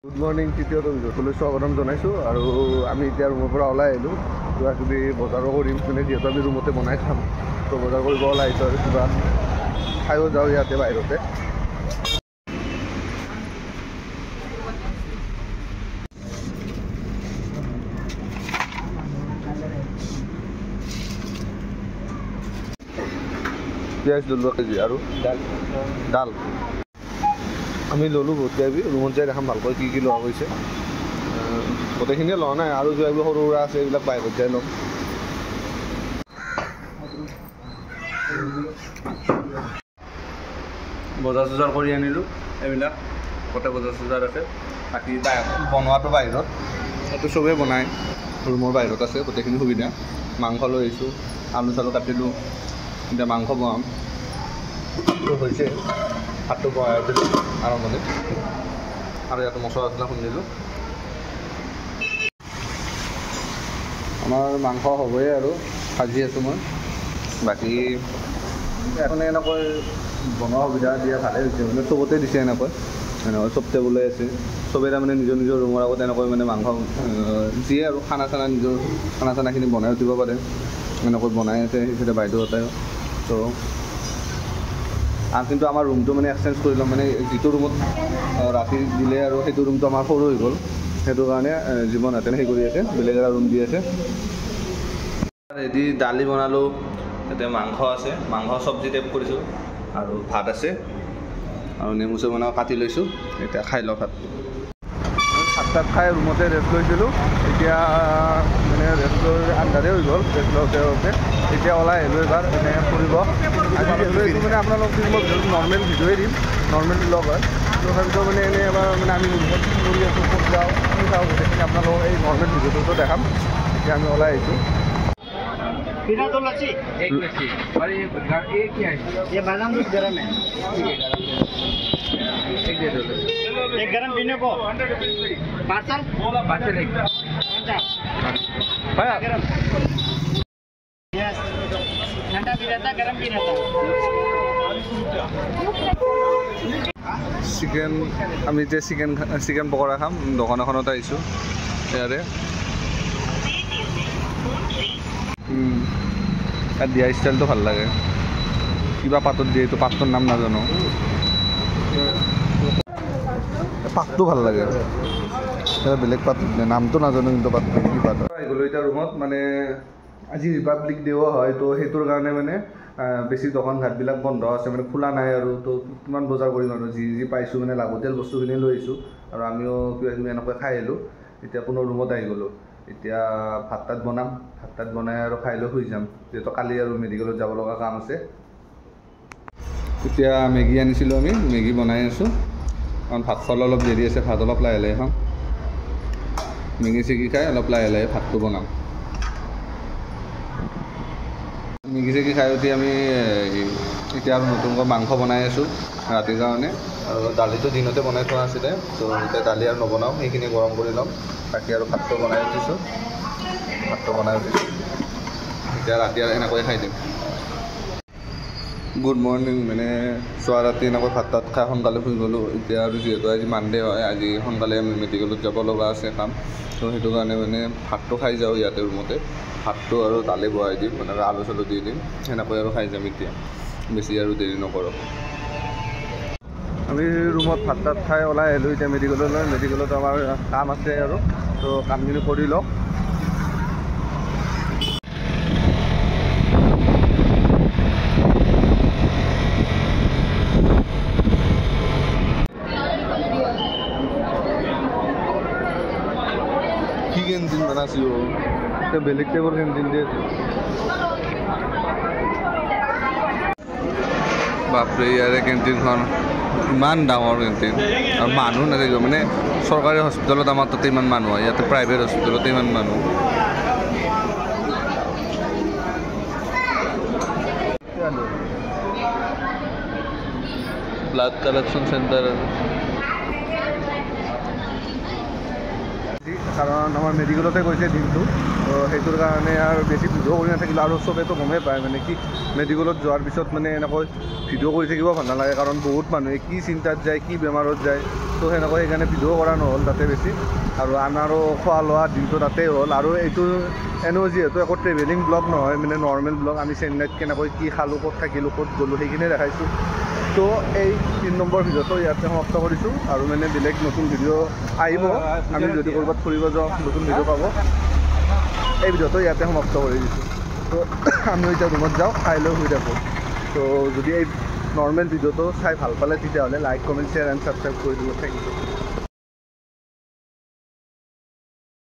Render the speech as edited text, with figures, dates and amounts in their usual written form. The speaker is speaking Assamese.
গুড মৰ্ণিং তৃতীয় ভিডিঅ'টোলৈ স্বাগতম জনাইছোঁ আৰু আমি এতিয়া ৰুমৰ পৰা ওলাই আহিলোঁ কিবা কিবি বজাৰো কৰিম মানে যিহেতু আমি ৰুমতে বনাই খাম তো বজাৰ কৰিব ওলাই আহিছোঁ আৰু কিবা খায়ো যাওঁ ইয়াতে বাহিৰতে পিঁয়াজ 10 কেজি আৰু ডাল আমি ল'লোঁ বহুত কিবি ৰুমত যাই দেখাম ভালকৈ কি লোৱা গৈছে গোটেইখিনিয়ে লোৱা নাই আৰু যিবোৰ সৰু সুৰা আছে এইবিলাক বাহিৰত যাই ল'ম বজাৰ চজাৰ কৰি আনিলোঁ এইবিলাক গোটেই বজাৰ চজাৰ আছে বাকী বনোৱাটো বাহিৰত এইটো চবেই বনায় ৰুমৰ বাহিৰত আছে গোটেইখিনি সুবিধা মাংস লৈ আহিছোঁ আলু চালু কাটিলোঁ এতিয়া মাংস বনাম হৈছে ভাতটো বনাই দিলোঁ আৰম্ভণিত আৰু ইয়াতে মছলা চছলা খুন্দিলোঁ আমাৰ মাংস হ'বই আৰু ভাজি আছোঁ মই বাকী এখন এনেকৈ বনোৱা সুবিধা দিয়া ভালেই হৈছে মানে চবতে দিছে এনেকৈ চব টেবুলে আছে চবেই তাৰমানে নিজৰ নিজৰ ৰুমৰ আগত এনেকৈ মানে মাংস যিয়ে আৰু খানা চানা নিজৰ খানা চানাখিনি বনাই উঠিব পাৰে এনেকৈ বনাই আছে সেইটোতে বাইদেউহঁতে তো কিন্তু আমাৰ ৰুমটো মানে এক্সচেঞ্জ কৰি ল'ম মানে যিটো ৰুমত ৰাতি দিলে আৰু সেইটো ৰুমটো আমাৰ সৰু হৈ গ'ল সেইটো কাৰণে জীৱনহঁতে সেই কৰি আছে বেলেগ এটা ৰুম দি আছে ৰেডি দালি বনালোঁ তাতে মাংস আছে মাংস চব্জি টাইপ কৰিছোঁ আৰু ভাত আছে আৰু নেমু চেমু কাটি লৈছোঁ এতিয়া খাই লওঁ ভাত ভাত খাই ৰুমতে ৰেষ্ট লৈছিলোঁ এতিয়া মানে ৰেষ্ট লৈ আন্ধাৰে হৈ গ'ল ৰেষ্ট লওঁতে এতিয়া ওলাই আহিলোঁ এবাৰ মানে ফুৰিব আজি এইটো মানে আপোনালোক মই নৰ্মেল ভিডিঅ'ই দিম নৰ্মেল ব্লগ হয় তথাপিতো মানে এনেই এবাৰ মানে আমি ৰুমত কি কৰি আছোঁ ক'ত যাওঁ কি চাওঁ গোটেইখিনি আপোনালোকক এই নৰ্মেল ভিডিঅ'টোতো দেখাম এতিয়া আমি ওলাই আহিছোঁ ये बादाम दूध गरम है एक गरम पीने को पार्सल एक गरम ठंडा भी रहता गरम भी रहता চিকেন আমি এতিয়া চিকেন পকৰা খাম দোকান এখনত আহিছোঁ ইয়াৰে তাত দিয়া ষ্টাইলটো ভাল লাগে কিবা পাতত দিয়ে এইটো পাতটোৰ নাম নাজানো পাতটো ভাল লাগে বেলেগ পাত নামটো নাজানো কিন্তু পাতটো কি পাত আহি গ'লোঁ এতিয়া ৰুমত মানে আজি ৰিপাব্লিক ডে'ও হয় তো সেইটোৰ কাৰণে মানে বেছি দোকান ঘাটবিলাক বন্ধ আছে মানে খোলা নাই আৰু তো কিমান বজাৰ কৰিম আৰু যি পাইছোঁ মানে লাগতিয়াল বস্তুখিনি লৈ আহিছোঁ আৰু আমিও কিবা কিবি এনেকৈ খাই আহিলোঁ এতিয়া পুনৰ ৰুমত আহি গ'লোঁ এতিয়া ভাত তাত বনাই আৰু খাই লৈ শুই যাম যিহেতু কালি আৰু মেডিকেলত যাব লগা কাম আছে এতিয়া মেগী আনিছিলোঁ আমি মেগী বনাই আছোঁ কাৰণ ভাত খোৱালে অলপ দেৰি আছে ভাত অলপ লাহে লাহে খাম মেগী চেগী খাই অলপ লাহে লাহে ভাতটো বনাম মেগী চেগী খাই উঠি আমি এতিয়া আৰু নতুনকৈ মাংস বনাই আছোঁ ৰাতিৰ কাৰণে আৰু দালিটো দিনতে বনাই থোৱা আছিলে তো এতিয়া দালি আৰু নবনাওঁ সেইখিনি গৰম কৰি ল'ম বাকী আৰু ভাতটো বনাই উঠিছোঁ এতিয়া ৰাতি আৰু এনেকৈ খাই দিম গুড মৰ্ণিং মানে চোৱা ৰাতি এনেকৈ ভাত তাত খাই সোনকালে শুই গ'লোঁ এতিয়া আৰু যিহেতু আজি মানডে হয় আজি সোনকালে আমি মেডিকেলত যাব লগা আছে কাম তো সেইটো কাৰণে মানে ভাতটো খাই যাওঁ ইয়াতে ৰুমতে ভাতটো আৰু দালি বহাই দিম মানে আলু চালু দি দিম সেনেকৈ আৰু খাই যাম এতিয়া বেছি আৰু দেৰি নকৰোঁ আমি ৰুমত ভাত তাত খাই ওলাই আহিলোঁ এতিয়া মেডিকেলত আমাৰ কাম আছে আৰু তো কামখিনি কৰি লওঁ কি কেণ্টিন বনাইছোঁ বেলেগ টাইপৰ কেণ্টিন দিয়ে বাপৰে ইয়াৰে কেণ্টিনখন ইমান ডাঙৰ কেণ্টিন আৰু মানুহ নাথাকিব মানে চৰকাৰী হস্পিটেলত আমাৰ তাতে ইমান মানুহ হয় ইয়াতে প্ৰাইভেট হস্পিটেলতে ইমান মানুহ ব্লাড কালেকশ্যন চেণ্টাৰ কাৰণ আমাৰ মেডিকেলতে গৈছে দিনটো তো সেইটোৰ কাৰণে আৰু বেছি ভিডিঅ' কৰি নাথাকিলোঁ আৰু চবেতো গমেই পায় মানে কি মেডিকেলত যোৱাৰ পিছত মানে এনেকৈ ভিডিঅ' কৰি থাকিব ভাল নালাগে কাৰণ বহুত মানুহে কি চিন্তাত যায় কি বেমাৰত যায় তো সেনেকৈ সেইকাৰণে ভিডিঅ' কৰা নহ'ল তাতে বেছি আৰু আনাৰো খোৱা লোৱা দিনটো তাতেই হ'ল আৰু এইটো এনেও যিহেতু একো ট্ৰেভেলিং ব্লগ নহয় মানে নৰ্মেল ব্লগ আমি চেন্নাইত কেনেকৈ কি খালোঁ ক'ত থাকিলোঁ ক'ত গ'লোঁ সেইখিনিয়ে দেখাইছোঁ তো এই 3 নম্বৰ ভিডিঅ'টো ইয়াতে সমাপ্ত কৰিছোঁ আৰু মানে বেলেগ নতুন ভিডিঅ' আহিব আমি যদি ক'ৰবাত ফুৰিব যাওঁ নতুন ভিডিঅ' পাব এই ভিডিঅ'টো ইয়াতে সমাপ্ত কৰি দিছোঁ তো আমি এতিয়া ৰুমত যাওঁ খাই লৈ শুই থাকোঁ তো যদি এই নৰ্মেল ভিডিঅ'টো চাই ভাল পালে তেতিয়াহ'লে like comment share and subscribe কৰি দিব থেংক ইউ